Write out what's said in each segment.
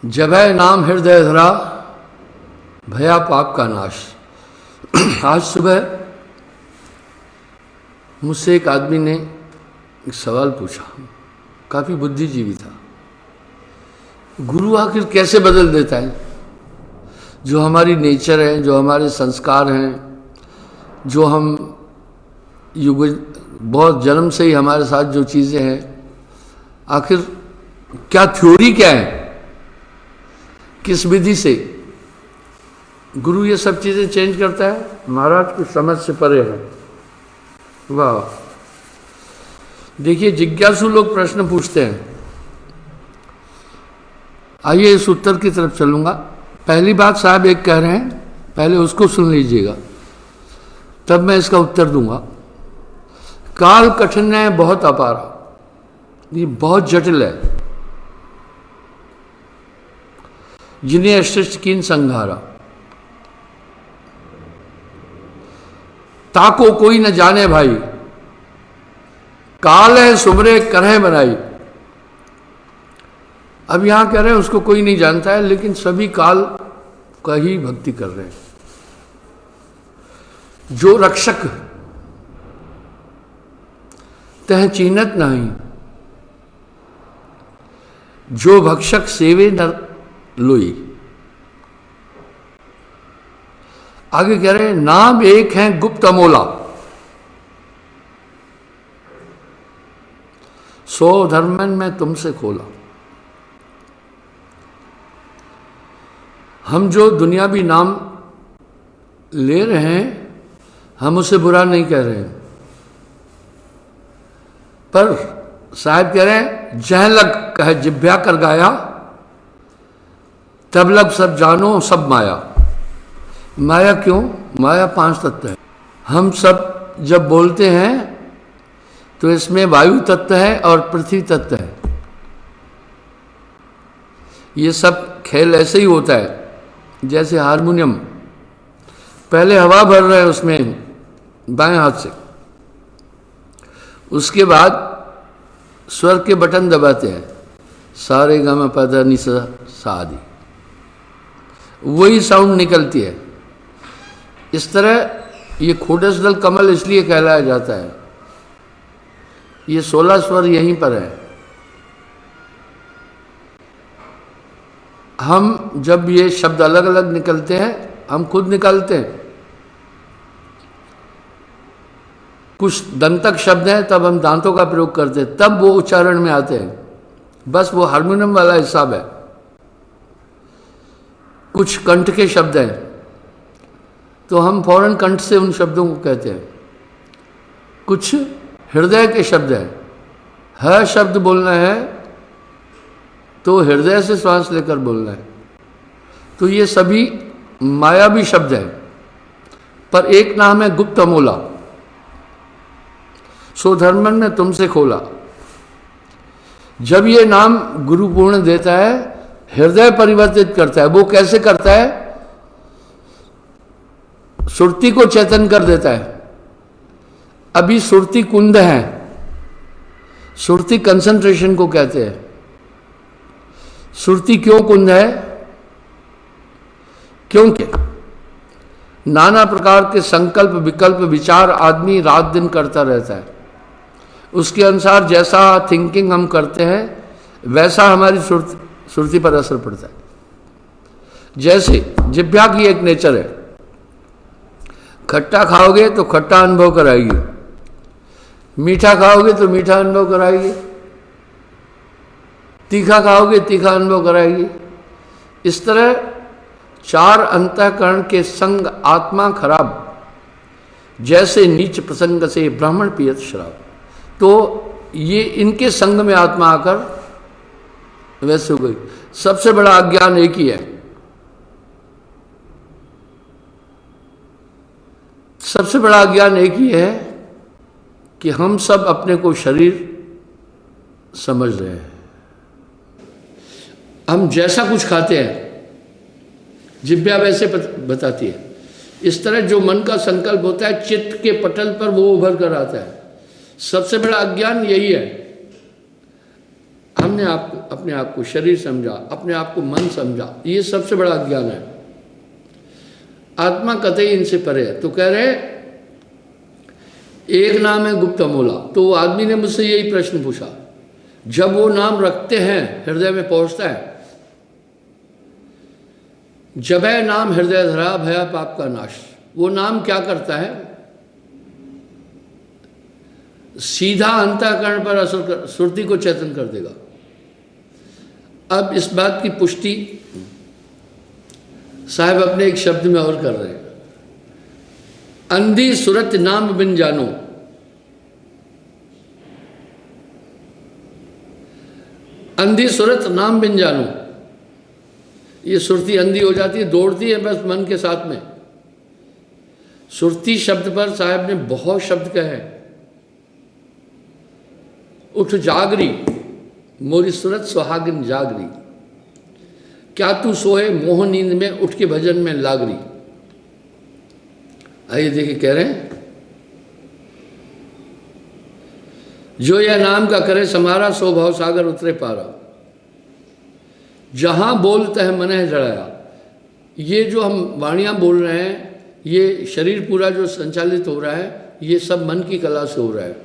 जब है नाम हृदय धरा भया पाप का नाश। आज सुबह मुझसे एक आदमी ने एक सवाल पूछा, काफी बुद्धिजीवी था। गुरु आखिर कैसे बदल देता है? जो हमारी नेचर है, जो हमारे संस्कार हैं, जो हम युग बहुत जन्म से ही हमारे साथ जो चीजें हैं, आखिर क्या थ्योरी क्या है, किस विधि से गुरु ये सब चीजें चेंज करता है? महाराज की समझ से परे है। वाह! देखिए, जिज्ञासु लोग प्रश्न पूछते हैं। आइए इस उत्तर की तरफ चलूंगा। पहली बात साहब एक कह रहे हैं, पहले उसको सुन लीजिएगा, तब मैं इसका उत्तर दूंगा। काल कठिन है, बहुत अपारा, ये बहुत जटिल है। जिन्हें अशिष्ट कीन संघारा, ताको कोई न जाने भाई, काल है सुमरे करह बनाई। अब यहां कह रहे हैं उसको कोई नहीं जानता है, लेकिन सभी काल का ही भक्ति कर रहे हैं। जो रक्षक तह चीनत नहीं, जो भक्षक सेवे न लोई। आगे कह रहे हैं नाम एक है गुप्त अमोला, सो धर्मन में तुमसे खोला। हम जो दुनियावी नाम ले रहे हैं, हम उसे बुरा नहीं कह रहे हैं, पर साहब कह रहे हैं जह लग कह जिभ्या कर गाया, तब लग सब जानो सब माया। माया क्यों? माया 5 तत्व है। हम सब जब बोलते हैं तो इसमें वायु तत्व है और पृथ्वी तत्व है। ये सब खेल ऐसे ही होता है, जैसे हारमोनियम, पहले हवा भर रहे हैं उसमें बाएं हाथ से, उसके बाद स्वर के बटन दबाते हैं, सारे गा मा पा धा नि सा सा आदि, वही साउंड निकलती है। इस तरह ये खोडस दल कमल इसलिए कहलाया जाता है। ये 16 स्वर यहीं पर है। हम जब ये शब्द अलग अलग निकलते हैं, हम खुद निकालते हैं। कुछ दंतक शब्द हैं, तब हम दांतों का प्रयोग करते हैं, तब वो उच्चारण में आते हैं। बस वो हारमोनियम वाला हिसाब है। कुछ कंठ के शब्द हैं, तो हम फौरन कंठ से उन शब्दों को कहते हैं। कुछ हृदय के शब्द हैं, ह शब्द बोलना है तो हृदय से श्वास लेकर बोलना है। तो ये सभी मायावी शब्द हैं, पर एक नाम है गुप्त अमोला, सो धर्मन ने तुमसे खोला। जब ये नाम गुरु पूर्ण देता है, हृदय परिवर्तित करता है। वो कैसे करता है? सुरती को चेतन कर देता है। अभी सुरती कुंद है, सुरती कंसंट्रेशन को कहते हैं। सुरती क्यों कुंद है? क्योंकि नाना प्रकार के संकल्प विकल्प विचार आदमी रात दिन करता रहता है। उसके अनुसार जैसा थिंकिंग हम करते हैं, वैसा हमारी सुरती पर असर पड़ता है। जैसे जिह्वा की एक नेचर है, खट्टा खाओगे तो खट्टा अनुभव कराएगी, मीठा खाओगे तो मीठा अनुभव कराएगी, तीखा खाओगे तीखा अनुभव कराएगी। इस तरह 4 अंतःकरण के संग आत्मा खराब, जैसे नीच प्रसंग से ब्राह्मण पियत शराब। तो ये इनके संग में आत्मा आकर वैसे हो गई। सबसे बड़ा अज्ञान एक ही है, सबसे बड़ा अज्ञान एक ही है कि हम सब अपने को शरीर समझ रहे हैं। हम जैसा कुछ खाते हैं, जिह्वा वैसे बताती है। इस तरह जो मन का संकल्प होता है, चित्त के पटल पर वो उभर कर आता है। सबसे बड़ा अज्ञान यही है। हम हमने अपने आप को शरीर समझा, अपने आप को मन समझा, ये सबसे बड़ा अज्ञान है। आत्मा कतई इनसे परे है। तो कह रहे एक नाम है गुप्त अमोला। तो वो आदमी ने मुझसे यही प्रश्न पूछा, जब वो नाम रखते हैं हृदय में पहुंचता है, जब है नाम हृदय धरा भया पाप का नाश, वो नाम क्या करता है? सीधा अंतःकरण पर असर कर, सुरति को चेतन कर देगा। अब इस बात की पुष्टि साहब अपने एक शब्द में और कर रहे हैं, अंधी सुरत नाम बिन जानो। अंधी सुरत नाम बिन जानो, ये सुरती अंधी हो जाती है, दौड़ती है बस मन के साथ में। सुरती शब्द पर साहब ने बहुत शब्द कहे हैं। उठ जागरी मोरी सुरत सुहागिन जागरी, क्या तू सोए मोह नींद में उठ के भजन में लागरी। आइए देखिए, कह रहे हैं जो यह नाम का करे समारा, सो भाव सागर उतरे पारा। जहां बोलता है मन है जड़ाया। ये जो हम वाणियां बोल रहे हैं, ये शरीर पूरा जो संचालित हो रहा है, ये सब मन की कला से हो रहा है।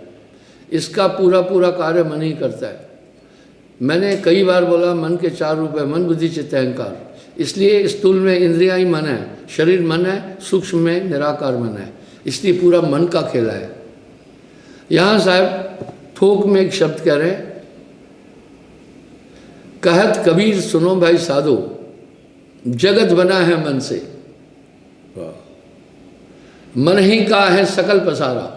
इसका पूरा पूरा कार्य मन ही करता है। मैंने कई बार बोला मन के 4 रूप है, मन बुद्धि चित्त अहंकार। इसलिए स्थूल में इंद्रियां ही मन है, शरीर मन है, सूक्ष्म में निराकार मन है, इसलिए पूरा मन का खेला है। यहां साहब थोक में एक शब्द कह रहे हैं, कहत कबीर सुनो भाई साधो, जगत बना है मन से, मन ही का है सकल पसारा।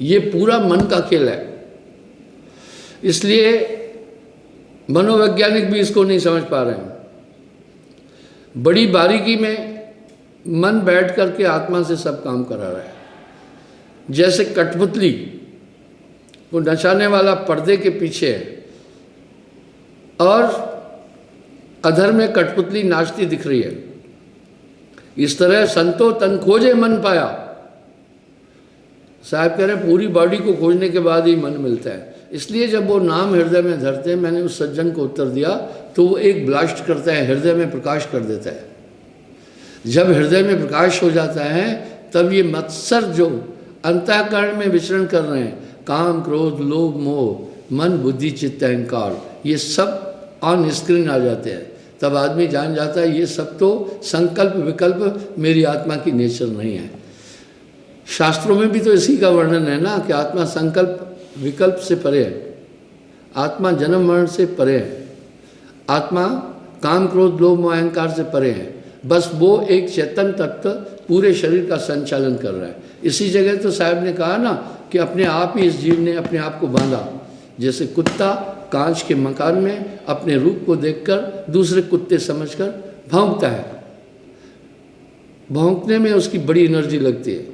ये पूरा मन का खेल है। इसलिए मनोवैज्ञानिक भी इसको नहीं समझ पा रहे हैं। बड़ी बारीकी में मन बैठ करके आत्मा से सब काम करा रहा है। जैसे कठपुतली, वो नचाने वाला पर्दे के पीछे है और अधर में कठपुतली नाचती दिख रही है। इस तरह संतो तन खोजे मन पाया। साहब कह रहे पूरी बॉडी को खोजने के बाद ही मन मिलता है। इसलिए जब वो नाम हृदय में धरते हैं, मैंने उस सज्जन को उत्तर दिया, तो वो एक ब्लास्ट करता है, हृदय में प्रकाश कर देता है। जब हृदय में प्रकाश हो जाता है, तब ये मत्सर जो अंतःकरण में विचरण कर रहे हैं, काम क्रोध लोभ मोह मन बुद्धि चित्त अहंकार, ये सब ऑन स्क्रीन आ जाते हैं। तब आदमी जान जाता है ये सब तो संकल्प विकल्प मेरी आत्मा की नेचर नहीं है। शास्त्रों में भी तो इसी का वर्णन है ना, कि आत्मा संकल्प विकल्प से परे है, आत्मा जन्म मरण से परे है, आत्मा काम क्रोध लोभ मोह अहंकार से परे है। बस वो एक चेतन तत्व पूरे शरीर का संचालन कर रहा है। इसी जगह तो साहब ने कहा ना कि अपने आप ही इस जीव ने अपने आप को बांधा। जैसे कुत्ता कांच के मकान में अपने रूप को देखकर दूसरे कुत्ते समझकर भौंकता है। भौंकने में उसकी बड़ी एनर्जी लगती है,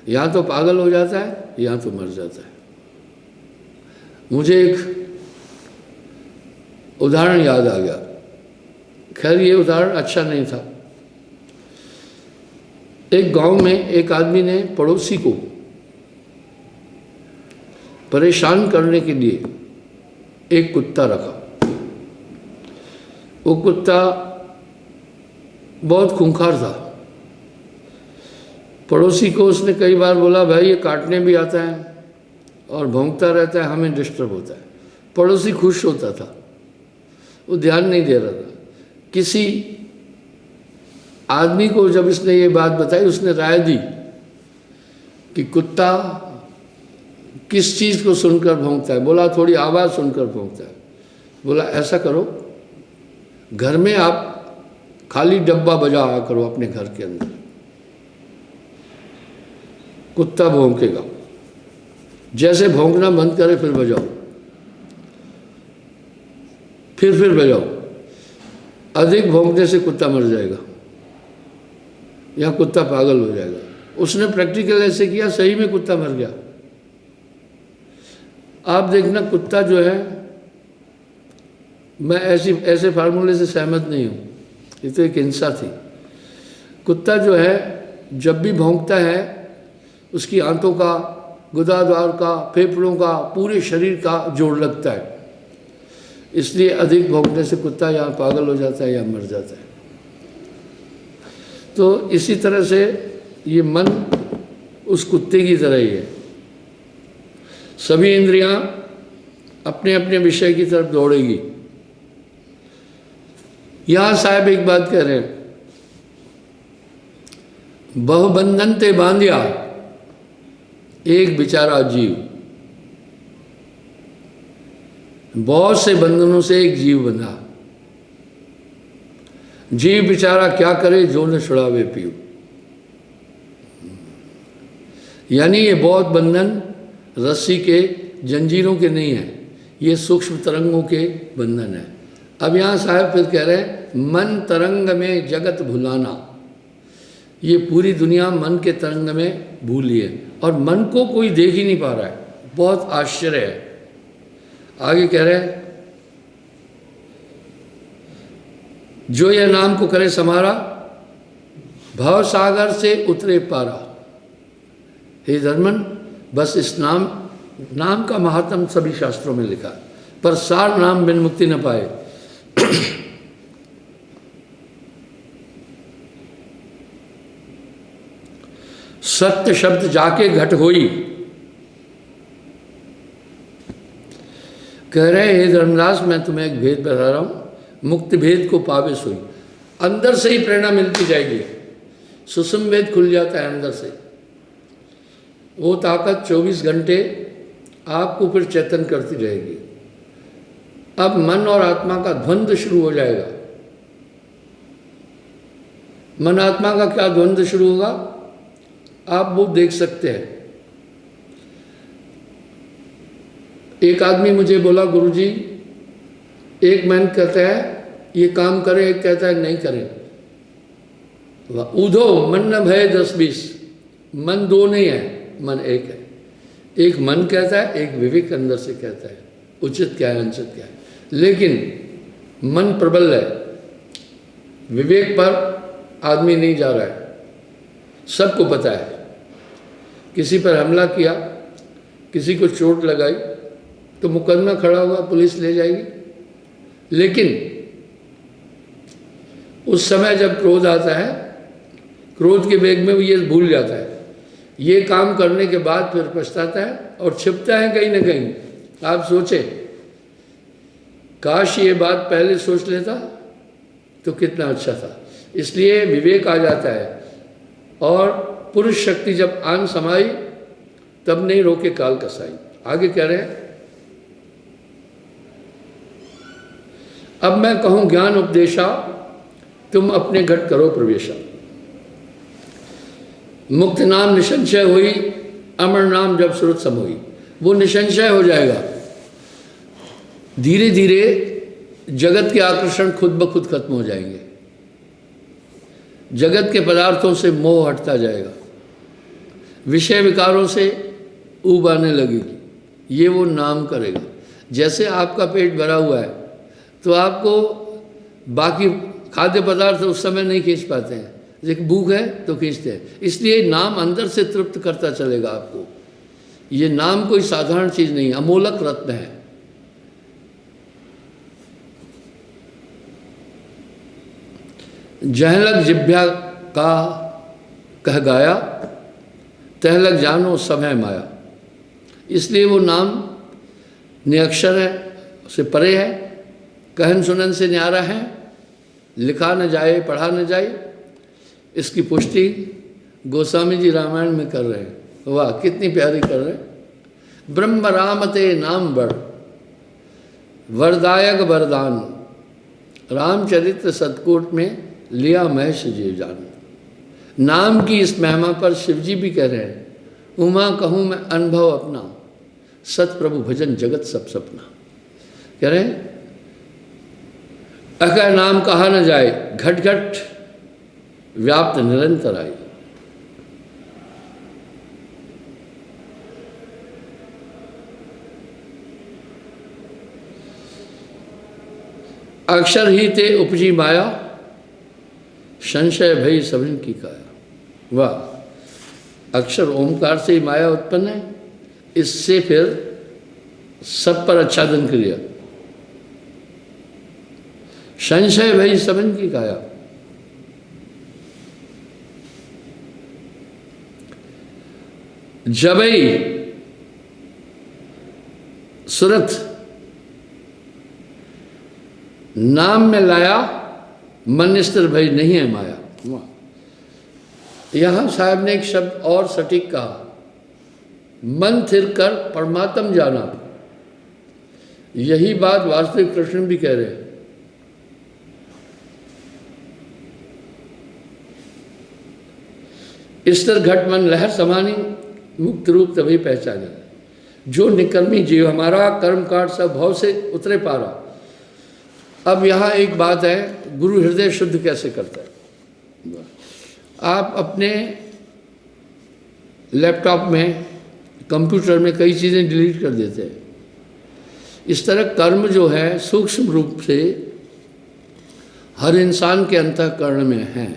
यहाँ तो पागल हो जाता है, यहाँ तो मर जाता है। मुझे एक उदाहरण याद आ गया। खैर ये उदाहरण अच्छा नहीं था। एक गांव में एक आदमी ने पड़ोसी को परेशान करने के लिए एक कुत्ता रखा। वो कुत्ता बहुत खूंखार था। पड़ोसी को उसने कई बार बोला, भाई ये काटने भी आता है और भौंकता रहता है, हमें डिस्टर्ब होता है। पड़ोसी खुश होता था, वो ध्यान नहीं दे रहा था। किसी आदमी को जब इसने ये बात बताई, उसने राय दी कि कुत्ता किस चीज़ को सुनकर भौंकता है। बोला थोड़ी आवाज़ सुनकर भौंकता है। बोला ऐसा करो, घर में आप खाली डब्बा बजाया करो अपने घर के अंदर, कुत्ता भौंकेगा। जैसे भौंकना बंद करे फिर बजाओ, फिर बजाओ। अधिक भौंकने से कुत्ता मर जाएगा या कुत्ता पागल हो जाएगा। उसने प्रैक्टिकल ऐसे किया, सही में कुत्ता मर गया। आप देखना कुत्ता जो है, मैं ऐसे फार्मूले से सहमत नहीं हूँ, ये तो एक हिंसा थी। कुत्ता जो है जब भी भौंकता है, उसकी आंतों का, गुदाद्वार का, फेफड़ों का, पूरे शरीर का जोर लगता है। इसलिए अधिक भौंकने से कुत्ता या पागल हो जाता है या मर जाता है। तो इसी तरह से ये मन उस कुत्ते की तरह ही है। सभी इंद्रियां अपने अपने विषय की तरफ दौड़ेगी। यहां साहब एक बात कह रहे हैं, बहु बंधन ते बांधिया एक बेचारा जीव, बहुत से बंधनों से एक जीव बंधा। जीव बेचारा क्या करे जो न छुड़ावे पीऊ। यानी ये बहुत बंधन रस्सी के जंजीरों के नहीं है, ये सूक्ष्म तरंगों के बंधन है। अब यहाँ साहब फिर कह रहे हैं मन तरंग में जगत भुलाना। ये पूरी दुनिया मन के तरंग में भूली है और मन को कोई देख ही नहीं पा रहा है। बहुत आश्चर्य है। आगे कह रहे हैं जो यह नाम को करे समारा, भव सागर से उतरे पारा। हे धर्मन, बस इस नाम का महात्म सभी शास्त्रों में लिखा है, पर सार नाम बिन मुक्ति न पाए। सत्य शब्द जाके घट होई। कह रहे हे धर्मदास, मैं तुम्हें एक भेद बता रहा हूं, मुक्ति भेद को पावे सोई। अंदर से ही प्रेरणा मिलती जाएगी, सुषुम्न भेद खुल जाता है अंदर से। वो ताकत 24 घंटे आपको फिर चेतन करती रहेगी। अब मन और आत्मा का द्वंद्व शुरू हो जाएगा। मन आत्मा का क्या द्वंद्व शुरू होगा, आप वो देख सकते हैं। एक आदमी मुझे बोला, गुरुजी, एक मन कहता है ये काम करें, एक कहता है नहीं करें। ऊधो मन न भय 10-20। मन दो नहीं है, मन एक है। एक मन कहता है, एक विवेक अंदर से कहता है उचित क्या है अनुचित क्या है। लेकिन मन प्रबल है, विवेक पर आदमी नहीं जा रहा है। सबको पता है, किसी पर हमला किया, किसी को चोट लगाई तो मुकदमा खड़ा हुआ, पुलिस ले जाएगी। लेकिन उस समय जब क्रोध आता है, क्रोध के वेग में वो ये भूल जाता है। ये काम करने के बाद फिर पछताता है और छिपता है कहीं ना कहीं। आप सोचें, काश ये बात पहले सोच लेता तो कितना अच्छा था। इसलिए विवेक आ जाता है और पुरुष शक्ति जब आन समाई तब नहीं रोके काल कसाई। आगे कह रहे हैं, अब मैं कहूं ज्ञान उपदेशा, तुम अपने घट करो प्रवेशा। मुक्त नाम निसंशय हुई, अमर नाम जब श्रुत सम हुई। वो निसंशय हो जाएगा। धीरे धीरे जगत के आकर्षण खुद ब खुद खत्म हो जाएंगे। जगत के पदार्थों से मोह हटता जाएगा, विषय विकारों से ऊब आने लगेगी। ये वो नाम करेगा। जैसे आपका पेट भरा हुआ है तो आपको बाकी खाद्य पदार्थ उस समय नहीं खींच पाते हैं, लेकिन भूख है तो खींचते हैं। इसलिए नाम अंदर से तृप्त करता चलेगा आपको। ये नाम कोई साधारण चीज नहीं, अमोलक रत्न है। जहलक जिभ्या का कह गाया, तहलक जानो सब है माया। इसलिए वो नाम निरक्षर है, उससे परे है, कहन सुनन से न्यारा है, लिखा न जाए पढ़ा न जाए। इसकी पुष्टि गोस्वामी जी रामायण में कर रहे हैं। वाह, कितनी प्यारी कर रहे हैं। ब्रह्म रामते नाम बढ़, वरदायक वरदान, रामचरित्र सतकोट में लिया महेश जीव जान। नाम की इस महिमा पर शिवजी भी कह रहे हैं, उमा कहूँ मैं अनुभव अपना, सत प्रभु भजन जगत सब सपना। कह रहे हैं अगर नाम कहा न जाए, घट घट व्याप्त निरंतर आई। अक्षर ही ते उपजी माया, संशय भई सभिन की काया। वाह, अक्षर ओमकार से ही माया उत्पन्न है। इससे फिर सब पर आच्छादन क्रिया। संशय भई सबन की काया। जबई सूरत नाम में लाया, मन स्थिर भई नहीं है माया। यहां साहब ने एक शब्द और सटीक कहा, मन थिर कर परमात्म जाना। यही बात वास्तविक कृष्ण भी कह रहे हैं। स्थिर घट मन लहर समानी, मुक्त रूप तभी पहचानी। जो निकर्मी जीव हमारा, कर्म काट सब भाव से उतरे पारा। अब यहाँ एक बात है, गुरु हृदय शुद्ध कैसे करता है। आप अपने लैपटॉप में, कंप्यूटर में कई चीज़ें डिलीट कर देते हैं। इस तरह कर्म जो है सूक्ष्म रूप से हर इंसान के अंतःकरण में है।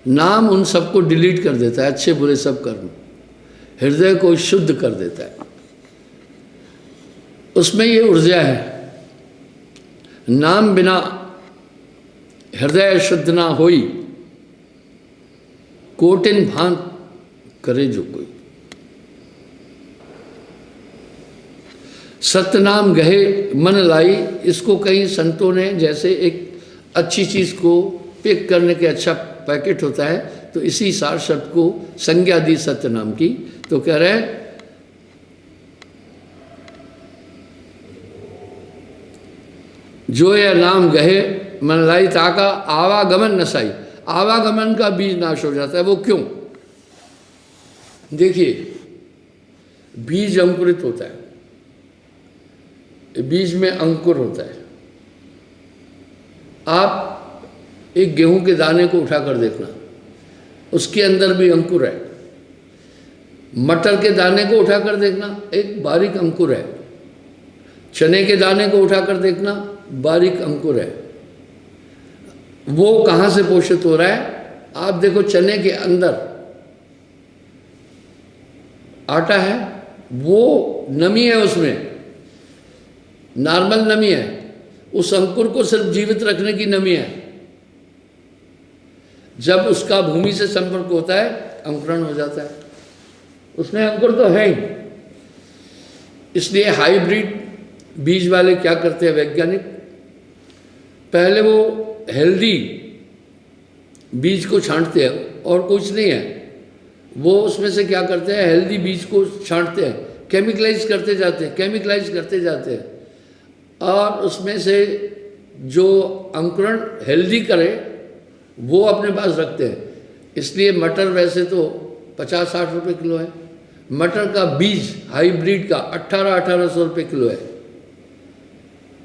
नाम उन सबको डिलीट कर देता है, अच्छे बुरे सब कर्म, हृदय को शुद्ध कर देता है। उसमें ये ऊर्जा है, नाम बिना हृदय शुद्ध ना होई, कोटिन भान करे जो कोई। सतनाम गहे मन लाई, इसको कई संतों ने जैसे एक अच्छी चीज को पैक करने के अच्छा पैकेट होता है, तो इसी सार शब्द को संज्ञा दी सत्यनाम की। तो कह रहे हैं जो यह नाम गहे मन लाई, ताका आवागमन नसाई। आवागमन का बीज नाश हो जाता है। वो क्यों? देखिए, बीज अंकुरित होता है, बीज में अंकुर होता है। आप एक गेहूं के दाने को उठाकर देखना, उसके अंदर भी अंकुर है। मटर के दाने को उठाकर देखना, एक बारीक अंकुर है। चने के दाने को उठाकर देखना, बारीक अंकुर है। वो कहाँ से पोषित हो रहा है? आप देखो, चने के अंदर आटा है, वो नमी है, उसमें नॉर्मल नमी है। उस अंकुर को सिर्फ जीवित रखने की नमी है। जब उसका भूमि से संपर्क होता है, अंकुरण हो जाता है। उसमें अंकुर तो है ही। इसलिए हाइब्रिड बीज वाले क्या करते हैं वैज्ञानिक, पहले वो हेल्दी बीज को छांटते हैं, और कुछ नहीं है। वो उसमें से क्या करते हैं, हेल्दी बीज को छांटते हैं, केमिकलाइज करते जाते हैं, केमिकलाइज करते जाते हैं, और उसमें से जो अंकुरण हेल्दी करे वो अपने पास रखते हैं। इसलिए मटर वैसे तो 50-60 रुपये किलो है। मटर का बीज हाइब्रिड का 1800-1800 रुपये किलो है।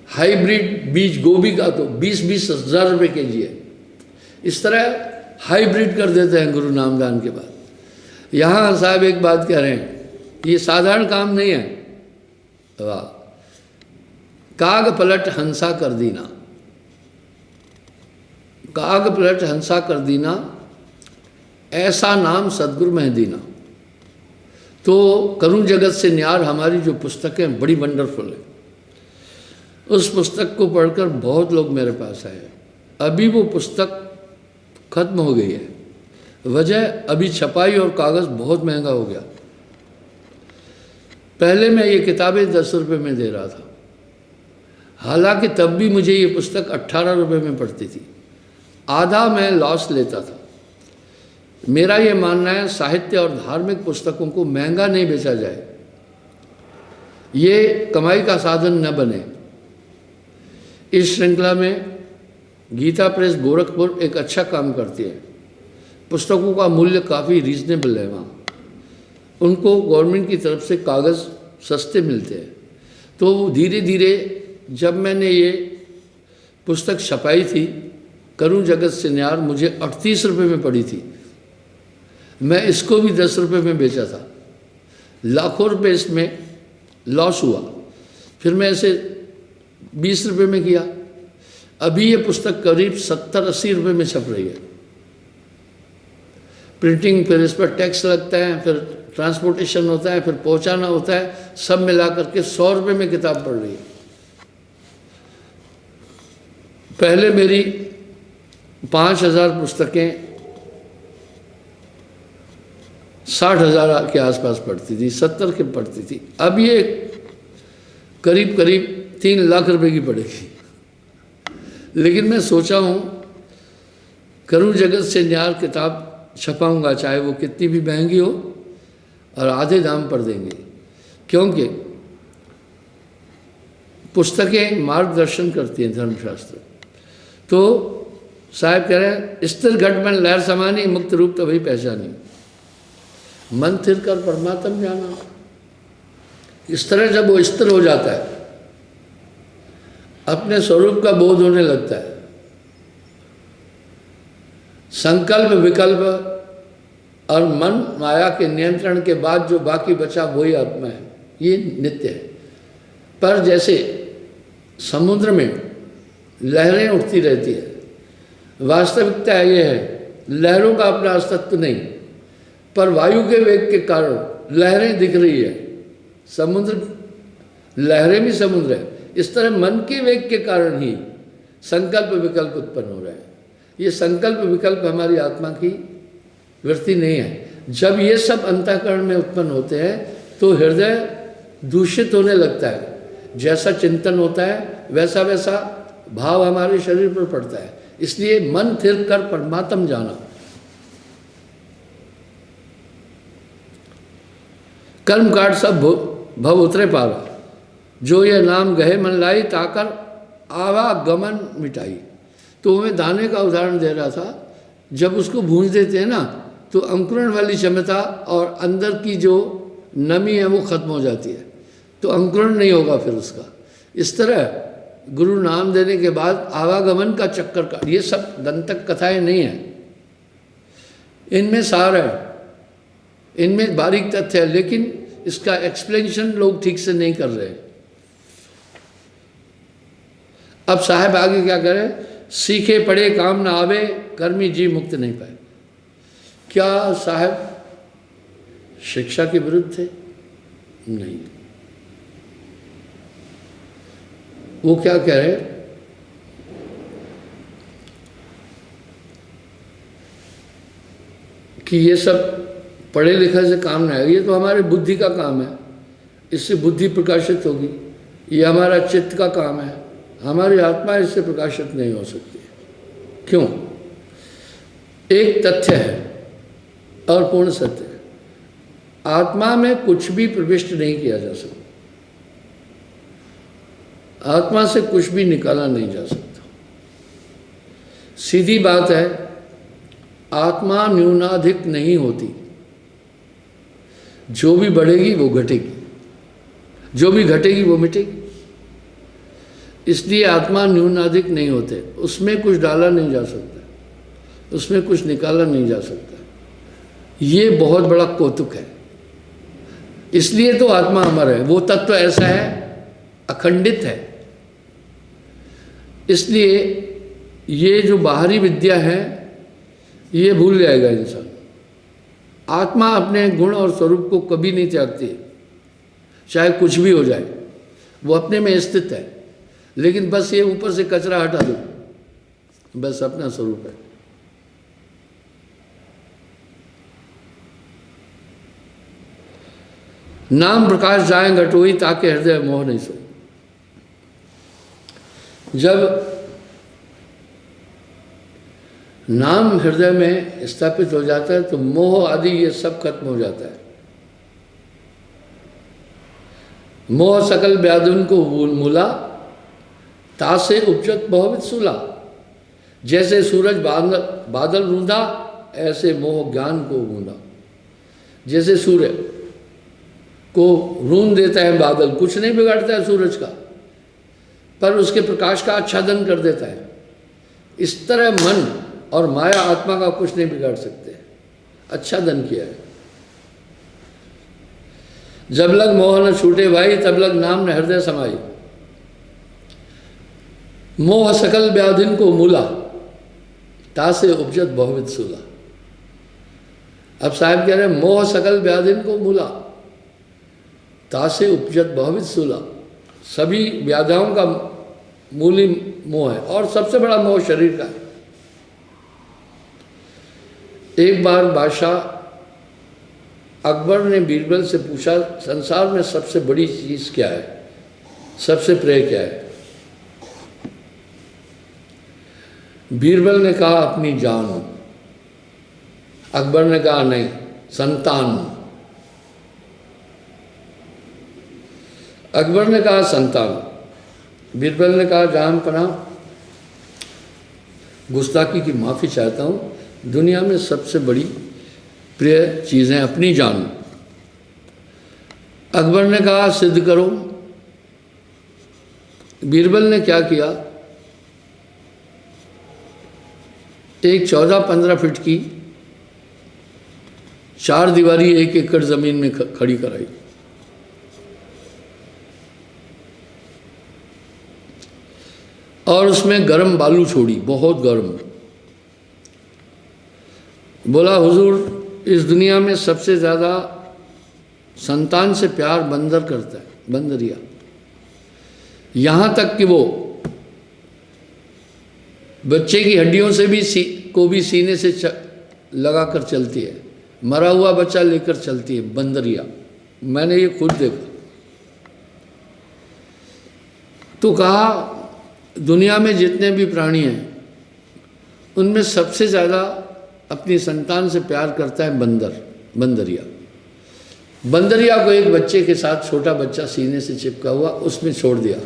हाइब्रिड बीज गोभी का तो 20-20 हज़ार रुपये के जी है। इस तरह हाइब्रिड कर देते हैं गुरु नामदान के बाद। यहाँ साहब एक बात कह रहे हैं, ये साधारण काम नहीं है। वाह, काग पलट हंसा कर दीना, काग पलट हंसा कर दीना, ऐसा नाम सदगुरु में दीना। तो करुण जगत से न्यार हमारी जो पुस्तकें बड़ी वंडरफुल है। उस पुस्तक को पढ़कर बहुत लोग मेरे पास आए। अभी वो पुस्तक खत्म हो गई है। वजह अभी छपाई और कागज़ बहुत महंगा हो गया। पहले मैं ये किताबें 10 रुपये में दे रहा था, हालांकि तब भी मुझे ये पुस्तक 18 रुपये में पड़ती थी। आधा मैं लॉस लेता था। मेरा ये मानना है, साहित्य और धार्मिक पुस्तकों को महंगा नहीं बेचा जाए, ये कमाई का साधन न बने। इस श्रृंखला में गीता प्रेस गोरखपुर एक अच्छा काम करती है। पुस्तकों का मूल्य काफ़ी रीजनेबल है वहाँ। उनको गवर्नमेंट की तरफ से कागज़ सस्ते मिलते हैं। तो धीरे धीरे जब मैंने ये पुस्तक छपाई थी, करुण जगत से न्यार, मुझे 38 रुपये में पड़ी थी। मैं इसको भी 10 रुपये में बेचा था। लाखों रुपये इसमें लॉस हुआ। फिर मैं इसे 20 रुपये में किया। अभी ये पुस्तक करीब 70-80 रुपये में छप रही है। प्रिंटिंग, फिर इस पर टैक्स लगता है, फिर ट्रांसपोर्टेशन होता है, फिर पहुंचाना होता है, सब मिला करके 100 रुपये में किताब पड़ रही है। पहले मेरी 5,000 पुस्तकें 60,000 के आसपास पढ़ती थी, 70 के पढ़ती थी। अब ये करीब करीब 3 लाख रुपए की पड़ेगी। लेकिन मैं सोचा हूँ करूँ जगत से न्यार किताब छपाऊँगा, चाहे वो कितनी भी महंगी हो, और आधे दाम पर देंगे, क्योंकि पुस्तकें मार्गदर्शन करती हैं धर्मशास्त्र। तो साहब कह रहे हैं स्थिर घट मन लहर समानी, मुक्त रूप तो वही पहचानी, मन स्थिर कर परमात्म जाना। इस तरह जब वो स्थिर हो जाता है, अपने स्वरूप का बोध होने लगता है, संकल्प विकल्प और मन माया के नियंत्रण के बाद जो बाकी बचा वही आत्मा है, ये नित्य है। पर जैसे समुद्र में लहरें उठती रहती है, वास्तविकता ये है लहरों का अपना अस्तित्व नहीं, पर वायु के वेग के कारण लहरें दिख रही है। समुद्र, लहरें भी समुद्र है। इस तरह मन के वेग के कारण ही संकल्प विकल्प उत्पन्न हो रहे हैं। ये संकल्प विकल्प हमारी आत्मा की वृत्ति नहीं है। जब ये सब अंतःकरण में उत्पन्न होते हैं तो हृदय दूषित होने लगता है। जैसा चिंतन होता है वैसा वैसा भाव हमारे शरीर पर पड़ता है। इसलिए मन स्थिर कर परमात्म जाना। कर्म काट सब भव उतरे पावा, जो ये नाम गहे मन लाई, ताकर आवागमन मिटाई। तो मैं दाने का उदाहरण दे रहा था, जब उसको भूंज देते हैं ना तो अंकुरण वाली क्षमता और अंदर की जो नमी है वो खत्म हो जाती है, तो अंकुरण नहीं होगा फिर उसका। इस तरह गुरु नाम देने के बाद आवागमन का चक्कर का, ये सब दंतक कथाएं नहीं हैं, इनमें सार है, इनमें बारीक तथ्य है, लेकिन इसका एक्सप्लेनेशन लोग ठीक से नहीं कर रहे। अब साहब आगे क्या करें, सीखे पढ़े काम ना आवे, कर्मी जी मुक्त नहीं पाए। क्या साहब शिक्षा के विरुद्ध थे? नहीं। वो क्या कह रहे कि ये सब पढ़े लिखे से काम ना आएगा, ये तो हमारे बुद्धि का काम है, इससे बुद्धि प्रकाशित होगी, ये हमारा चित्त का काम है, हमारी आत्मा इससे प्रकाशित नहीं हो सकती। क्यों? एक तथ्य है और पूर्ण सत्य है, आत्मा में कुछ भी प्रविष्ट नहीं किया जा सकता, आत्मा से कुछ भी निकाला नहीं जा सकता। सीधी बात है, आत्मा न्यूनाधिक नहीं होती, जो भी बढ़ेगी वो घटेगी, जो भी घटेगी वो मिटेगी। इसलिए आत्मा न्यूनाधिक नहीं होते, उसमें कुछ डाला नहीं जा सकता, उसमें कुछ निकाला नहीं जा सकता। ये बहुत बड़ा कौतुक है। इसलिए तो आत्मा अमर है, वो तत्व ऐसा है, अखंडित है। इसलिए ये जो बाहरी विद्या है ये भूल जाएगा इंसान। आत्मा अपने गुण और स्वरूप को कभी नहीं त्यागती, चाहे कुछ भी हो जाए, वो अपने में स्थित है। लेकिन बस ये ऊपर से कचरा हटा दो, बस अपना स्वरूप है। नाम प्रकाश जाए घटोई, ताके हृदय मोह नहीं सो। जब नाम हृदय में स्थापित हो जाता है तो मोह आदि ये सब खत्म हो जाता है। मोह सकल व्याधुन को मूला, तासे उपजत बहुविध सूला। जैसे सूरज बादल रूंधा, ऐसे मोह ज्ञान को गूंदा। जैसे सूर्य को रूंध देता है बादल, कुछ नहीं बिगाड़ता है सूरज का, पर उसके प्रकाश का आच्छादन कर देता है। इस तरह मन और माया आत्मा का कुछ नहीं बिगाड़ सकते, आच्छादन किया है। जब लग मोह न छूटे भाई, तब लग नाम न हृदय समाई। मोह सकल व्याधिन को मूला, तासे उपजत बहुविध सूला। अब साहब कह रहे हैं मोह सकल व्याधिन को मूला, तासे उपजत बहुविध सूला। सभी व्याधियों का मूली मोह है, और सबसे बड़ा मोह शरीर का है। एक बार बादशाह अकबर ने बीरबल से पूछा, संसार में सबसे बड़ी चीज क्या है, सबसे प्रिय क्या है? बीरबल ने कहा अपनी जान। अकबर ने कहा नहीं, संतान। अकबर ने कहा संतान। बीरबल ने कहा जान पनाह, गुस्ताखी की माफ़ी चाहता हूँ, दुनिया में सबसे बड़ी प्रिय चीज़ें अपनी जान। अकबर ने कहा सिद्ध करो। बीरबल ने क्या किया, एक 14-15 फीट की 4 दीवारी 1 एकड़ ज़मीन में खड़ी कराई। और उसमें गर्म बालू छोड़ी, बहुत गर्म। बोला हुजूर, इस दुनिया में सबसे ज़्यादा संतान से प्यार बंदर करता है, बंदरिया। यहाँ तक कि वो बच्चे की हड्डियों से भी को भी सीने से लगा कर चलती है, मरा हुआ बच्चा लेकर चलती है बंदरिया। मैंने ये खुद देखा। तो कहा दुनिया में जितने भी प्राणी हैं उनमें सबसे ज़्यादा अपनी संतान से प्यार करता है बंदरिया। बंदरिया को एक बच्चे के साथ, छोटा बच्चा सीने से चिपका हुआ, उसमें छोड़ दिया।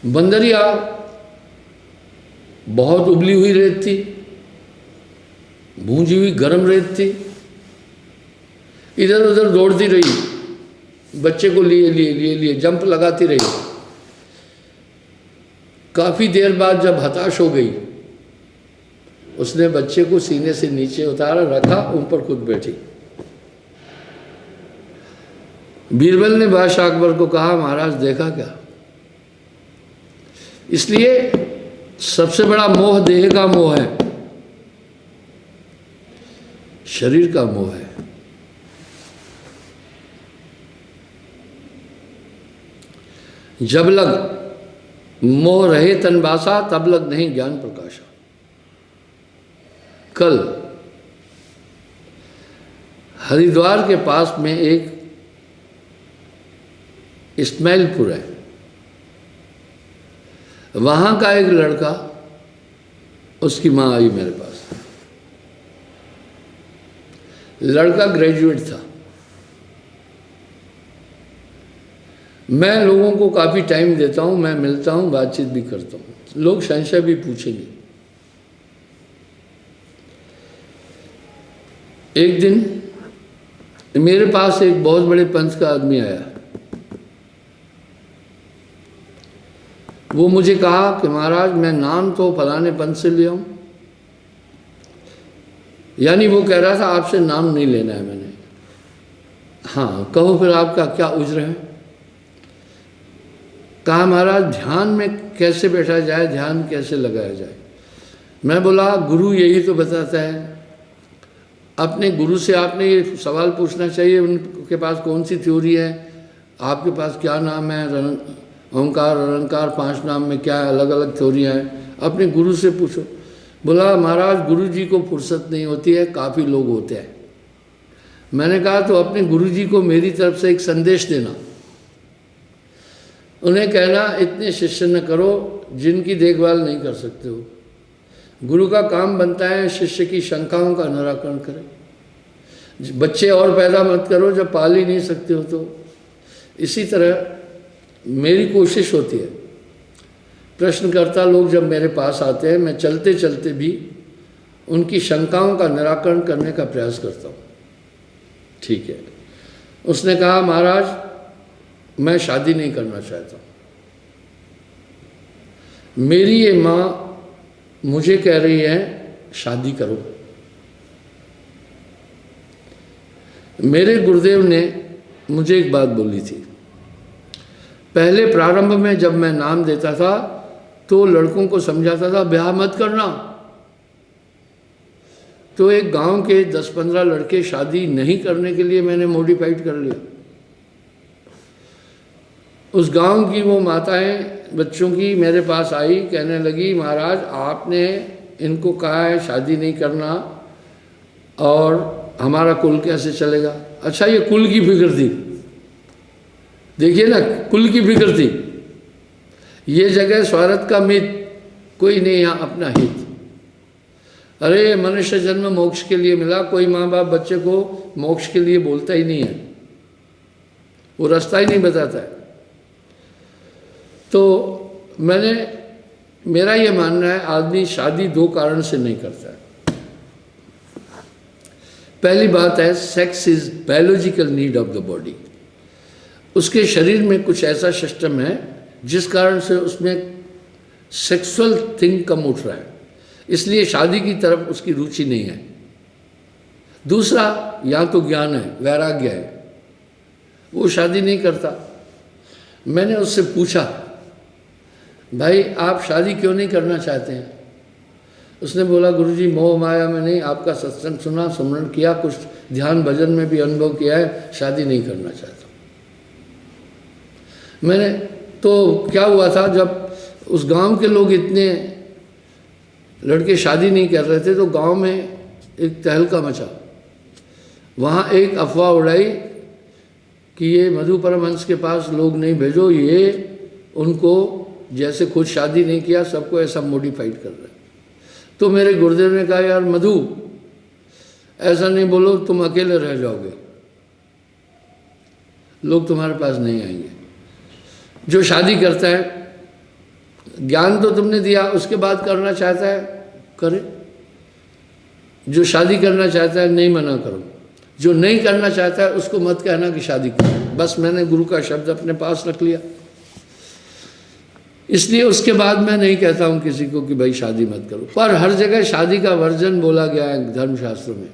बंदरिया बहुत उबली हुई रेत थी, भूंजी हुई गर्म रेत थी, इधर उधर दौड़ती रही, बच्चे को लिए लिए लिए लिए जंप लगाती रही। काफ़ी देर बाद जब हताश हो गई, उसने बच्चे को सीने से नीचे उतारा, रखा, ऊपर खुद बैठी। बीरबल ने बादशाह अकबर को कहा महाराज देखा क्या? इसलिए सबसे बड़ा मोह देह का मोह है, शरीर का मोह है। जब लग मोह रहे तन बासा, तब लग नहीं ज्ञान प्रकाशा। कल हरिद्वार के पास में एक इस्माइलपुर है, वहाँ का एक लड़का, उसकी माँ आई मेरे पास। लड़का ग्रेजुएट था। मैं लोगों को काफ़ी टाइम देता हूँ, मैं मिलता हूँ, बातचीत भी करता हूँ, लोग संशय भी पूछेंगे। एक दिन मेरे पास एक बहुत बड़े पंथ का आदमी आया। वो मुझे कहा कि महाराज मैं नाम तो फलाने पंथ से लिया हूँ, यानी वो कह रहा था आपसे नाम नहीं लेना है मैंने। हाँ कहो फिर आपका क्या उज्र है? कहा महाराज ध्यान में कैसे बैठा जाए, ध्यान कैसे लगाया जाए। मैं बोला गुरु यही तो बताता है। अपने गुरु से आपने ये सवाल पूछना चाहिए, उनके पास कौन सी थ्योरी है, आपके पास क्या नाम है, ओंकार अरंकार 5 नाम में क्या है, अलग अलग थ्योरियाँ हैं, अपने गुरु से पूछो। बोला महाराज गुरु जी को फुर्सत नहीं होती है, काफ़ी लोग होते हैं। मैंने कहा तो अपने गुरु जी को मेरी तरफ से एक संदेश देना, उन्हें कहना इतने शिष्य न करो जिनकी देखभाल नहीं कर सकते हो। गुरु का काम बनता है शिष्य की शंकाओं का निराकरण करे। बच्चे और पैदा मत करो जब पाल ही नहीं सकते हो तो। इसी तरह मेरी कोशिश होती है, प्रश्नकर्ता लोग जब मेरे पास आते हैं, मैं चलते चलते भी उनकी शंकाओं का निराकरण करने का प्रयास करता हूँ। ठीक है। उसने कहा महाराज मैं शादी नहीं करना चाहता, मेरी ये माँ मुझे कह रही है शादी करो। मेरे गुरुदेव ने मुझे एक बात बोली थी। पहले प्रारंभ में जब मैं नाम देता था तो लड़कों को समझाता था ब्याह मत करना, तो एक गांव के 10-15 लड़के शादी नहीं करने के लिए मैंने मॉडिफाइड कर लिया। उस गांव की वो माताएं बच्चों की मेरे पास आई, कहने लगी महाराज आपने इनको कहा है शादी नहीं करना और हमारा कुल कैसे चलेगा। अच्छा ये कुल की फिक्र थी, देखिए ना, कुल की फिक्र थी। ये जगह स्वार्थ का मित, कोई नहीं यहाँ अपना हित। अरे मनुष्य जन्म मोक्ष के लिए मिला, कोई माँ बाप बच्चे को मोक्ष के लिए बोलता ही नहीं है, वो रास्ता ही नहीं बताता है। तो मेरा ये मानना है आदमी शादी दो कारण से नहीं करता है। पहली बात है sex is biological need of the body. उसके शरीर में कुछ ऐसा सिस्टम है जिस कारण से उसमें सेक्सुअल थिंग कम उठ रहा है, इसलिए शादी की तरफ उसकी रुचि नहीं है। दूसरा या तो ज्ञान है, वैराग्य है, वो शादी नहीं करता। मैंने उससे पूछा भाई आप शादी क्यों नहीं करना चाहते हैं। उसने बोला गुरुजी मोह माया में नहीं, आपका सत्संग सुना, सुमरण किया, कुछ ध्यान भजन में भी अनुभव किया है, शादी नहीं करना चाहता। मैंने तो क्या हुआ था, जब उस गांव के लोग इतने लड़के शादी नहीं कर रहे थे तो गांव में एक तहलका मचा। वहाँ एक अफवाह उड़ाई कि ये मधु परमहंस के पास लोग नहीं भेजो, ये उनको जैसे खुद शादी नहीं किया सबको ऐसा मॉडिफाइड कर रहे हैं। तो मेरे गुरुदेव ने कहा यार मधु ऐसा नहीं बोलो, तुम अकेले रह जाओगे, लोग तुम्हारे पास नहीं आएंगे। जो शादी करता है, ज्ञान तो तुमने दिया, उसके बाद करना चाहता है करे। जो शादी करना चाहता है नहीं मना करो, जो नहीं करना चाहता है उसको मत कहना कि शादी करो। बस मैंने गुरु का शब्द अपने पास रख लिया, इसलिए उसके बाद मैं नहीं कहता हूं किसी को कि भाई शादी मत करो। पर हर जगह शादी का वर्जन बोला गया है धर्मशास्त्रों में।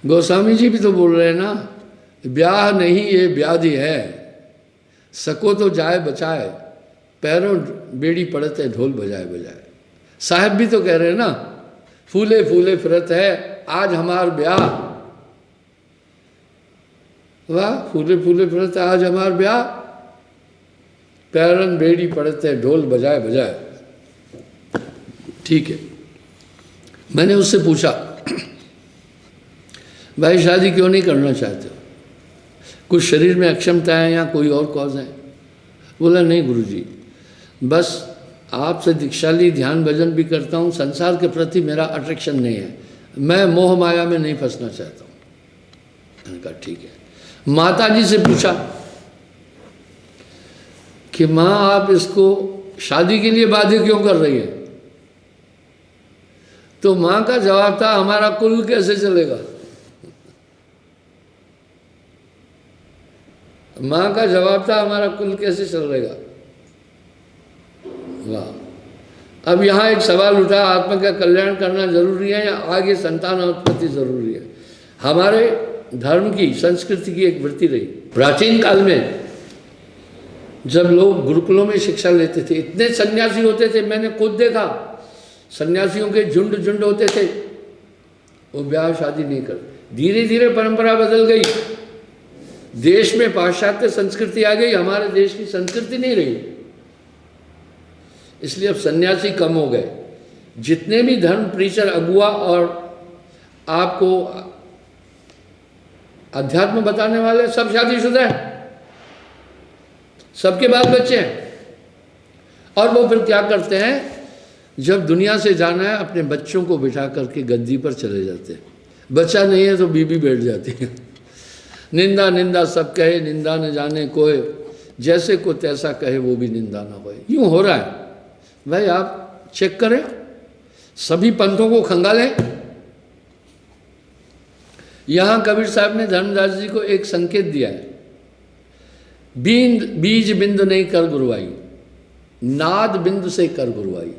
गोस्वामी जी भी तो बोल रहे हैं ना, ब्याह नहीं ये व्याधि है, सको तो जाए बचाए, पैरों बेड़ी पड़ते ढोल बजाए बजाए। साहब भी तो कह रहे हैं ना, फूले फूले फिरत है आज हमार ब्याह, वाह फूले फूले फिरत है आज हमार ब्याह, पैरन बेड़ी पड़ते ढोल बजाए बजाए। ठीक है, मैंने उससे पूछा भाई शादी क्यों नहीं करना चाहते हो, कुछ शरीर में अक्षमता है या कोई और कॉज है। बोला नहीं गुरुजी, बस आपसे दीक्षा ली, ध्यान भजन भी करता हूँ, संसार के प्रति मेरा अट्रैक्शन नहीं है, मैं मोह माया में नहीं फंसना चाहता हूँ। मैंने कहा ठीक है। माता जी से पूछा कि माँ आप इसको शादी के लिए बाध्य क्यों कर रही है, तो माँ का जवाब था हमारा कुल कैसे चलेगा। माँ का जवाब था हमारा कुल कैसे चलेगा। वाह। अब यहाँ एक सवाल उठा, आत्मा का कल्याण करना जरूरी है या आगे संतान उत्पत्ति जरूरी है। हमारे धर्म की संस्कृति की एक वृत्ति रही, प्राचीन काल में जब लोग गुरुकुलों में शिक्षा लेते थे, इतने सन्यासी होते थे, मैंने खुद देखा, सन्यासियों के झुंड झुंड होते थे, वो ब्याह शादी नहीं करते। धीरे धीरे परंपरा बदल गई, देश में पाश्चात्य संस्कृति आ गई, हमारे देश की संस्कृति नहीं रही, इसलिए अब सन्यासी कम हो गए। जितने भी धर्म प्रीचर अगुआ और आपको अध्यात्म बताने वाले सब शादीशुदा हैं, सबके बाल बच्चे हैं। और वो फिर क्या करते हैं, जब दुनिया से जाना है अपने बच्चों को बिठा करके गद्दी पर चले जाते हैं। बच्चा नहीं है तो बीबी बैठ जाती है। निंदा निंदा सब कहे, निंदा न जाने कोई, जैसे को तैसा कहे वो भी निंदा ना होए। यूं हो रहा है भाई, आप चेक करें, सभी पंथों को खंगालें। यहां कबीर साहब ने धर्मदास जी को एक संकेत दिया है, बीज बिंदु नहीं कर गुरुवाई, नाद बिंदु से कर गुरुवाई।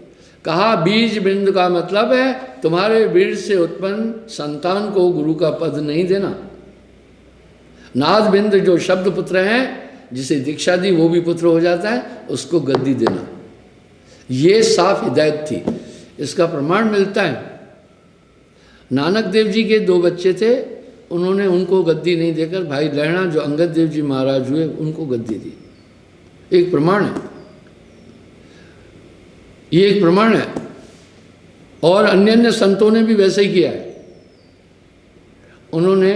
कहा बीज बिंदु का मतलब है तुम्हारे बीज से उत्पन्न संतान को गुरु का पद नहीं देना। नाद बिंदु जो शब्द पुत्र हैं, जिसे दीक्षा दी वो भी पुत्र हो जाता है, उसको गद्दी देना। ये साफ हिदायत थी, इसका प्रमाण मिलता है। नानक देव जी के 2 बच्चे थे, उन्होंने उनको गद्दी नहीं देकर भाई लहणा जो अंगद देव जी महाराज हुए उनको गद्दी दी। एक प्रमाण है। ये एक प्रमाण है। और अन्य अन्य संतों ने भी वैसे ही किया है। उन्होंने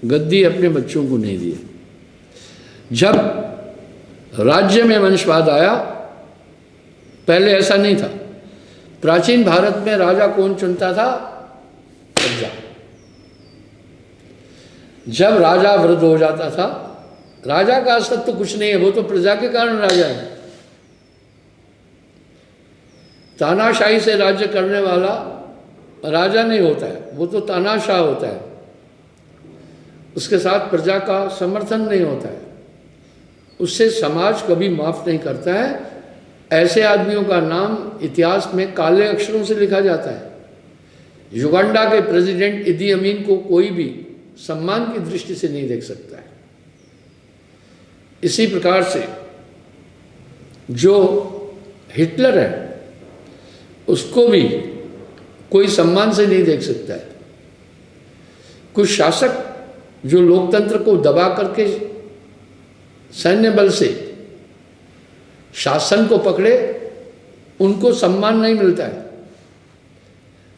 गद्दी अपने बच्चों को नहीं दिए। जब राज्य में वंशवाद आया, पहले ऐसा नहीं था। प्राचीन भारत में राजा कौन चुनता था? प्रजा। जब राजा वृद्ध हो जाता था, राजा का असर तो कुछ नहीं है, वो तो प्रजा के कारण राजा है। तानाशाही से राज्य करने वाला राजा नहीं होता है, वो तो तानाशाह होता है। उसके साथ प्रजा का समर्थन नहीं होता है, उससे समाज कभी माफ नहीं करता है। ऐसे आदमियों का नाम इतिहास में काले अक्षरों से लिखा जाता है। युगांडा के प्रेसिडेंट इदी अमीन को कोई भी सम्मान की दृष्टि से नहीं देख सकता है। इसी प्रकार से जो हिटलर है उसको भी कोई सम्मान से नहीं देख सकता है। कुछ शासक जो लोकतंत्र को दबा करके सैन्य बल से शासन को पकड़े, उनको सम्मान नहीं मिलता है।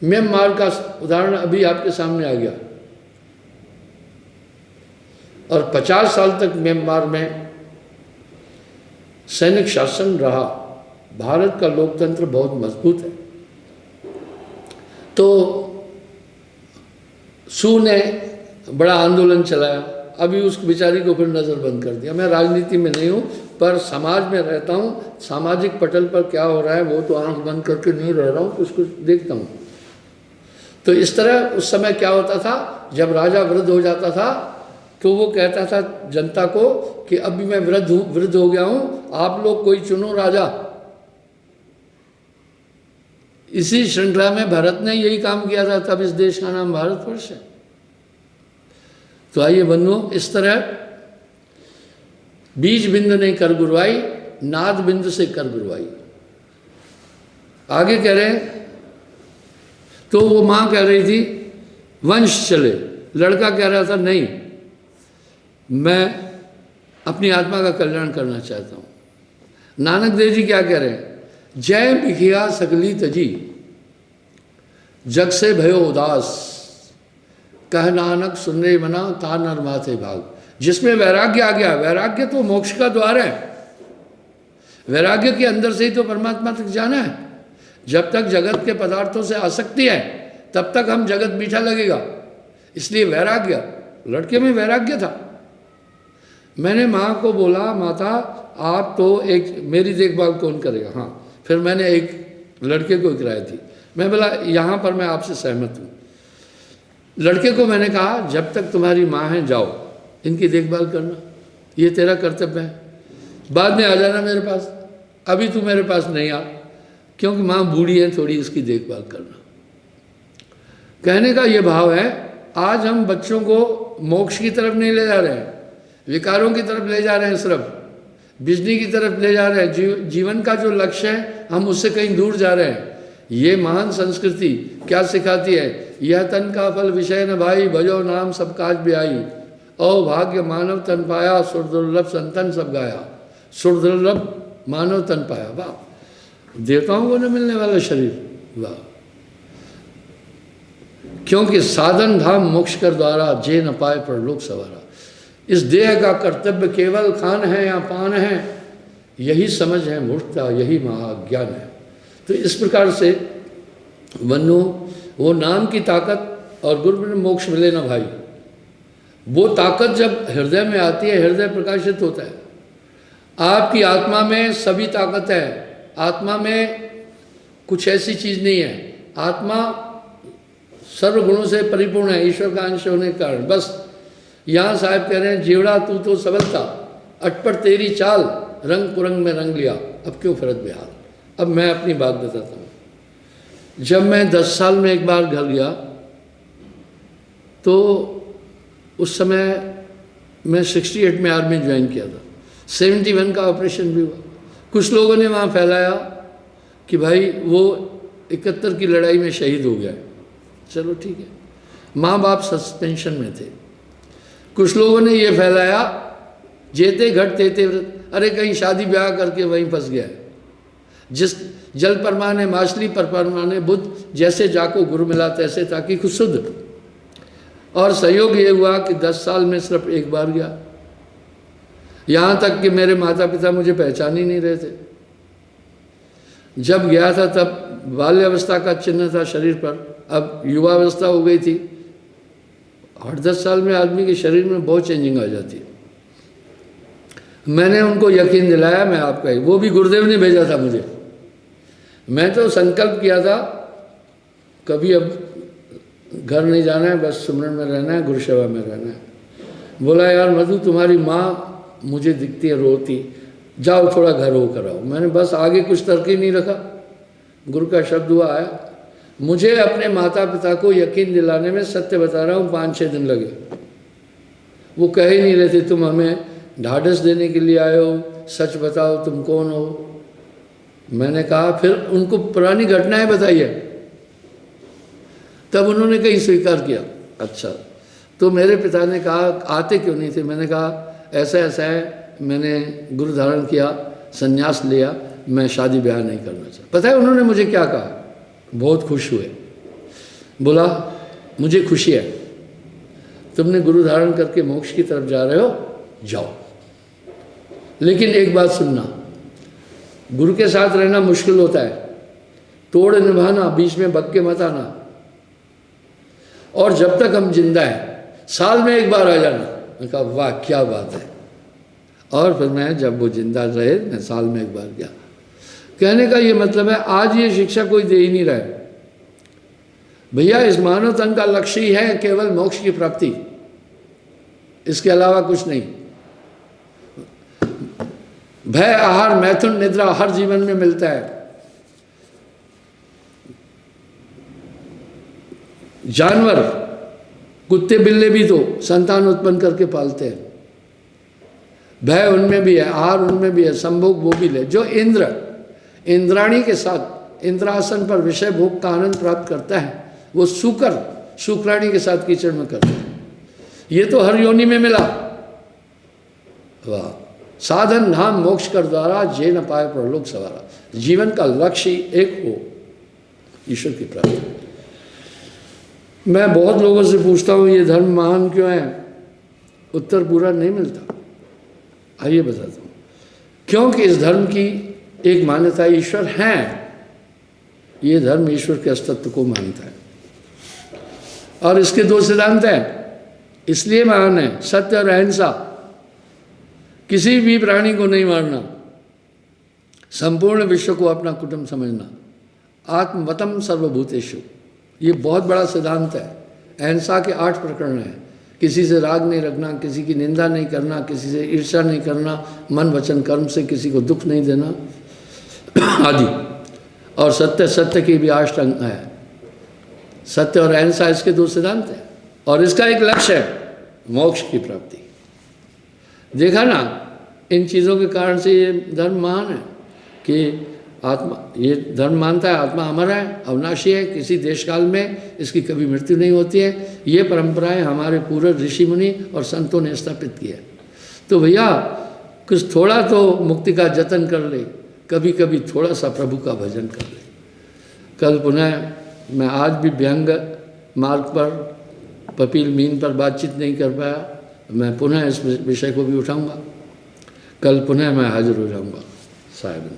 म्यांमार का उदाहरण अभी आपके सामने आ गया। और 50 साल तक म्यांमार में सैनिक शासन रहा। भारत का लोकतंत्र बहुत मजबूत है। तो सू ने बड़ा आंदोलन चलाया, अभी उस बेचारी को फिर नज़र बंद कर दिया। मैं राजनीति में नहीं हूँ, पर समाज में रहता हूँ। सामाजिक पटल पर क्या हो रहा है वो तो आंख बंद करके नहीं रह रहा हूँ, उसको देखता हूँ। तो इस तरह उस समय क्या होता था, जब राजा वृद्ध हो जाता था तो वो कहता था जनता को कि अभी मैं वृद्ध हो गया हूँ, आप लोग कोई चुनो राजा। इसी श्रृंखला में भारत ने यही काम किया था, तब इस देश का नाम भारतवर्ष है। तो आइए बंधुओं, इस तरह बीज बिंद ने कर गुरुवाई, नाद बिंद से कर गुरुवाई। आगे कह रहे हैं, तो वो माँ कह रही थी वंश चले, लड़का कह रहा था नहीं, मैं अपनी आत्मा का कल्याण करना चाहता हूँ। नानक देव जी क्या कह रहे हैं, जय बिखिया सकली तजी, जग से भयो उदास, कह नानक सुनने मना ता नर माथे भाग। जिसमें वैराग्य आ गया, वैराग्य तो मोक्ष का द्वार है। वैराग्य के अंदर से ही तो परमात्मा तक जाना है। जब तक जगत के पदार्थों से आसक्ति है तब तक हम जगत मीठा लगेगा। इसलिए वैराग्य, लड़के में वैराग्य था। मैंने माँ को बोला, माता आप तो एक, मेरी देखभाल कौन करेगा? हाँ, फिर मैंने एक लड़के को किराया थी। मैं बोला यहाँ पर मैं आपसे सहमत हूँ। लड़के को मैंने कहा जब तक तुम्हारी माँ है जाओ, इनकी देखभाल करना, ये तेरा कर्तव्य है। बाद में आ जाना मेरे पास, अभी तू मेरे पास नहीं आ, क्योंकि माँ बूढ़ी है, थोड़ी इसकी देखभाल करना। कहने का ये भाव है, आज हम बच्चों को मोक्ष की तरफ नहीं ले जा रहे हैं, विकारों की तरफ ले जा रहे हैं, सिर्फ बिजली की तरफ ले जा रहे हैं। जीवन का जो लक्ष्य है हम उससे कहीं दूर जा रहे हैं। ये महान संस्कृति क्या सिखाती है, यह तन का फल विषय न भाई, भजो नाम सब काज ब्याई, ओ भाग्य मानव तन पाया, सुरदुर्लभ संतन सब गाया। सुरदुर्लभ मानव तन पाया, वाह, देवताओं को न मिलने वाला शरीर, वाह। क्योंकि साधन धाम मोक्ष कर द्वारा, जे न पाए परलोक सवारा। इस देह का कर्तव्य केवल खान है या पान है, यही समझ है मूर्खता, यही महाज्ञान है। तो इस प्रकार से वनो वो नाम की ताकत और गुरु में मोक्ष मिले ना भाई, वो ताकत जब हृदय में आती है, हृदय प्रकाशित होता है। आपकी आत्मा में सभी ताकत है, आत्मा में कुछ ऐसी चीज़ नहीं है। आत्मा सर्वगुणों से परिपूर्ण है, ईश्वर का अंश होने के कारण। बस यहाँ साहब कह रहे हैं, जीवड़ा तू तो सबलता, अटपट तेरी चाल, रंग कुरंग में रंग लिया, अब क्यों फरत बेहाल। अब मैं अपनी बात बताता हूँ। जब मैं 10 साल में एक बार घर गया तो उस समय मैं 68 में आर्मी ज्वाइन किया था, 71 का ऑपरेशन भी हुआ। कुछ लोगों ने वहाँ फैलाया कि भाई वो 71 की लड़ाई में शहीद हो गया है। चलो ठीक है, माँ बाप सस्पेंशन में थे। कुछ लोगों ने ये फैलाया जेते घट तेते व्रत, अरे कहीं शादी ब्याह करके वहीं फंस गया है। जिस जल परमाने माछली पर परमाने बुद्ध, जैसे जाको गुरु मिला तैसे ताकि खुद शुद्ध। और सहयोग ये हुआ कि 10 साल में सिर्फ एक बार गया, यहाँ तक कि मेरे माता पिता मुझे पहचान ही नहीं रहे थे। जब गया था तब बाल्यावस्था का चिन्ह था शरीर पर, अब युवावस्था हो गई थी। 8-10 साल में आदमी के शरीर में बहुत चेंजिंग आ जाती है। मैंने उनको यकीन दिलाया मैं आपका ही, वो भी गुरुदेव ने भेजा था मुझे। मैं तो संकल्प किया था कभी अब घर नहीं जाना है, बस सुमरन में रहना है, गुरु सेवा में रहना है। बोला यार मधु तुम्हारी माँ मुझे दिखती है रोती, जाओ थोड़ा घर होकर आओ। मैंने बस आगे कुछ तर्क ही नहीं रखा, गुरु का शब्द हुआ आया। मुझे अपने माता पिता को यकीन दिलाने में, सत्य बता रहा हूँ, 5-6 दिन लगे। वो कह ही नहीं रहे थे तुम हमें ढाढ़स देने के लिए आए हो, सच बताओ तुम कौन हो। मैंने कहा, फिर उनको पुरानी घटनाएं बताइए, तब उन्होंने कहीं स्वीकार किया। अच्छा, तो मेरे पिता ने कहा आते क्यों नहीं थे। मैंने कहा ऐसा ऐसा है, मैंने गुरु धारण किया, संन्यास लिया, मैं शादी ब्याह नहीं करना चाहता। पता है उन्होंने मुझे क्या कहा, बहुत खुश हुए। बोला मुझे खुशी है तुमने गुरु धारण करके मोक्ष की तरफ जा रहे हो, जाओ, लेकिन एक बात सुनना, गुरु के साथ रहना मुश्किल होता है, तोड़ निभाना, बीच में बक के मत आना, और जब तक हम जिंदा हैं साल में एक बार आ जाना। मैंने कहा वाह क्या बात है। और फिर मैं जब वो जिंदा रहे मैं साल में एक बार गया। कहने का ये मतलब है आज ये शिक्षा कोई दे ही नहीं रहा है भैया। इस मानव तन का लक्ष्य ही है केवल मोक्ष की प्राप्ति, इसके अलावा कुछ नहीं। भय आहार मैथुन निद्रा हर जीवन में मिलता है। जानवर कुत्ते बिल्ले भी तो संतान उत्पन्न करके पालते हैं, भय उनमें भी है, आहार उनमें भी है, संभोग वो भी ले। जो इंद्र इंद्राणी के साथ इंद्रासन पर विषय भोग का आनंद प्राप्त करता है, वो शुक्राणी के साथ कीचड़ में करता है। ये तो हर योनि में मिला। वाह, साधन धाम मोक्ष कर द्वारा जे न पाए परलोक सवारा। जीवन का लक्ष्य एक हो, ईश्वर की प्राप्ति। मैं बहुत लोगों से पूछता हूँ ये धर्म महान क्यों है, उत्तर पूरा नहीं मिलता। आइए बताता हूँ। क्योंकि इस धर्म की एक मान्यता ईश्वर है, ये धर्म ईश्वर के अस्तित्व को मानता है। और इसके 2 सिद्धांत हैं, इसलिए महान है, सत्य और अहिंसा। किसी भी प्राणी को नहीं मारना, संपूर्ण विश्व को अपना कुटुंब समझना, आत्मवतम सर्वभूतेषु, ये बहुत बड़ा सिद्धांत है। अहिंसा के 8 प्रकरण हैं। किसी से राग नहीं रखना, किसी की निंदा नहीं करना, किसी से ईर्ष्या नहीं करना, मन वचन कर्म से किसी को दुख नहीं देना आदि। और सत्य की भी 8 अंग है। सत्य और अहिंसा इसके 2 सिद्धांत हैं, और इसका एक लक्ष्य है मोक्ष की प्राप्ति। देखा ना, इन चीज़ों के कारण से ये धर्म महान है कि आत्मा, ये धर्म मानता है आत्मा अमर है, अविनाशी है, किसी देश काल में इसकी कभी मृत्यु नहीं होती है। ये परंपराएं हमारे पूर्व ऋषि मुनि और संतों ने स्थापित की है। तो भैया कुछ थोड़ा तो मुक्ति का जतन कर ले, कभी कभी थोड़ा सा प्रभु का भजन कर ले। कल पुनः मैं आज भी व्यंग मार्ग पर पपील मीन पर बातचीत नहीं कर पाया, मैं पुनः इस विषय को भी उठाऊंगा। कल पुनः मैं हाजिर हो जाऊंगा शायद।